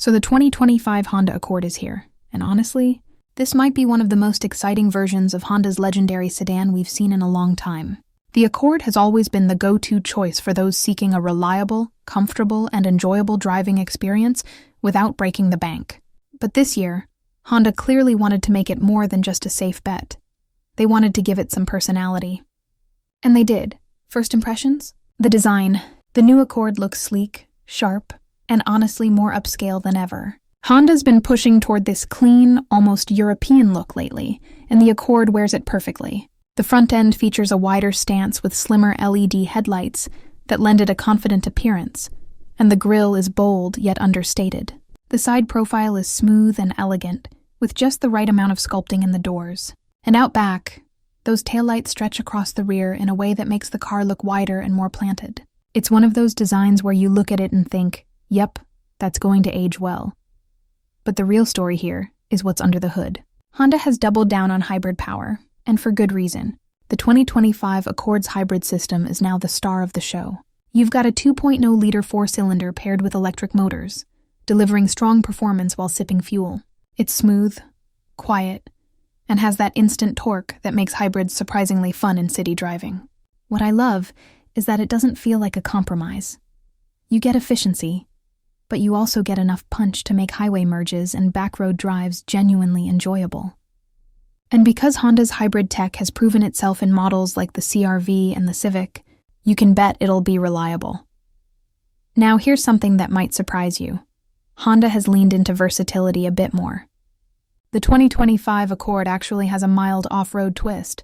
So the 2025 Honda Accord is here, and honestly, this might be one of the most exciting versions of Honda's legendary sedan we've seen in a long time. The Accord has always been the go-to choice for those seeking a reliable, comfortable, and enjoyable driving experience without breaking the bank. But this year, Honda clearly wanted to make it more than just a safe bet. They wanted to give it some personality. And they did. First impressions? The design. The new Accord looks sleek, sharp, and honestly more upscale than ever. Honda's been pushing toward this clean, almost European look lately, and the Accord wears it perfectly. The front end features a wider stance with slimmer LED headlights that lend it a confident appearance, and the grille is bold yet understated. The side profile is smooth and elegant, with just the right amount of sculpting in the doors. And out back, those taillights stretch across the rear in a way that makes the car look wider and more planted. It's one of those designs where you look at it and think, yep, that's going to age well. But the real story here is what's under the hood. Honda has doubled down on hybrid power, and for good reason. The 2025 Accord's hybrid system is now the star of the show. You've got a 2.0-liter four-cylinder paired with electric motors, delivering strong performance while sipping fuel. It's smooth, quiet, and has that instant torque that makes hybrids surprisingly fun in city driving. What I love is that it doesn't feel like a compromise. You get efficiency, but you also get enough punch to make highway merges and backroad drives genuinely enjoyable. And because Honda's hybrid tech has proven itself in models like the CR-V and the Civic, you can bet it'll be reliable. Now here's something that might surprise you. Honda has leaned into versatility a bit more. The 2025 Accord actually has a mild off-road twist.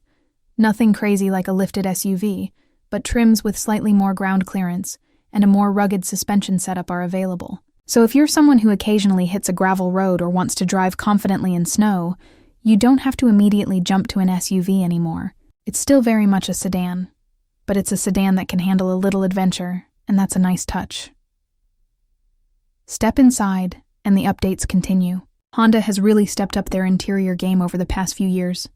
Nothing crazy like a lifted SUV, but trims with slightly more ground clearance and a more rugged suspension setup are available. So if you're someone who occasionally hits a gravel road or wants to drive confidently in snow, you don't have to immediately jump to an SUV anymore. It's still very much a sedan, but it's a sedan that can handle a little adventure, and that's a nice touch. Step inside, and the updates continue. Honda has really stepped up their interior game over the past few years,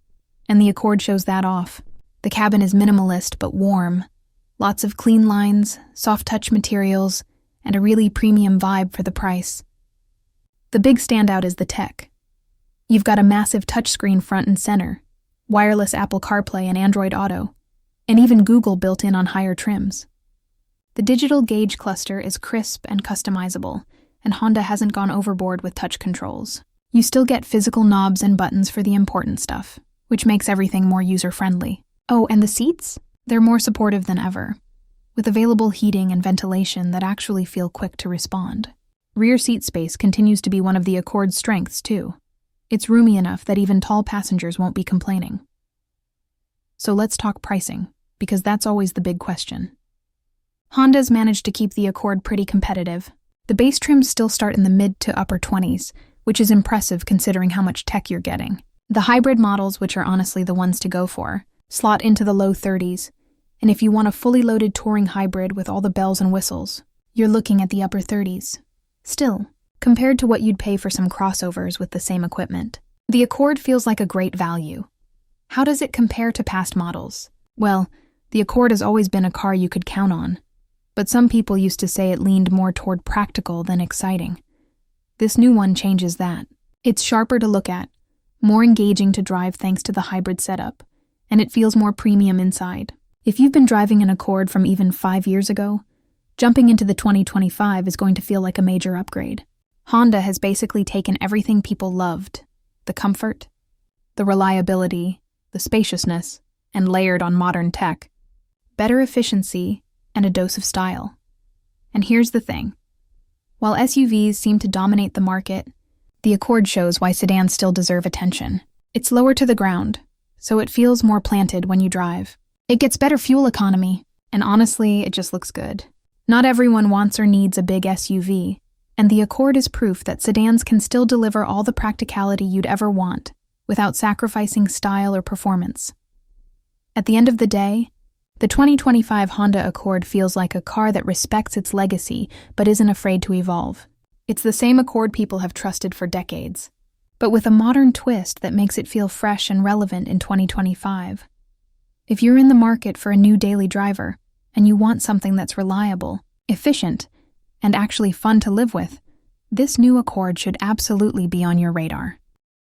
and the Accord shows that off. The cabin is minimalist but warm. Lots of clean lines, soft-touch materials, and a really premium vibe for the price. The big standout is the tech. You've got a massive touchscreen front and center, wireless Apple CarPlay and Android Auto, and even Google built in on higher trims. The digital gauge cluster is crisp and customizable, and Honda hasn't gone overboard with touch controls. You still get physical knobs and buttons for the important stuff, which makes everything more user-friendly. Oh, and the seats? They're more supportive than ever, with available heating and ventilation that actually feel quick to respond. Rear seat space continues to be one of the Accord's strengths, too. It's roomy enough that even tall passengers won't be complaining. So let's talk pricing, because that's always the big question. Honda's managed to keep the Accord pretty competitive. The base trims still start in the mid to upper 20s, which is impressive considering how much tech you're getting. The hybrid models, which are honestly the ones to go for, slot into the low 30s, and if you want a fully loaded touring hybrid with all the bells and whistles, you're looking at the upper 30s. Still, compared to what you'd pay for some crossovers with the same equipment, the Accord feels like a great value. How does it compare to past models? Well, the Accord has always been a car you could count on, but some people used to say it leaned more toward practical than exciting. This new one changes that. It's sharper to look at, more engaging to drive thanks to the hybrid setup, and it feels more premium inside. If you've been driving an Accord from even 5 years ago, jumping into the 2025 is going to feel like a major upgrade. Honda has basically taken everything people loved, the comfort, the reliability, the spaciousness, and layered on modern tech, better efficiency, and a dose of style. And here's the thing. While SUVs seem to dominate the market, the Accord shows why sedans still deserve attention. It's lower to the ground, so it feels more planted when you drive. It gets better fuel economy, and honestly, it just looks good. Not everyone wants or needs a big SUV, and the Accord is proof that sedans can still deliver all the practicality you'd ever want without sacrificing style or performance. At the end of the day, the 2025 Honda Accord feels like a car that respects its legacy but isn't afraid to evolve. It's the same Accord people have trusted for decades, but with a modern twist that makes it feel fresh and relevant in 2025. If you're in the market for a new daily driver, and you want something that's reliable, efficient, and actually fun to live with, This new Accord should absolutely be on your radar.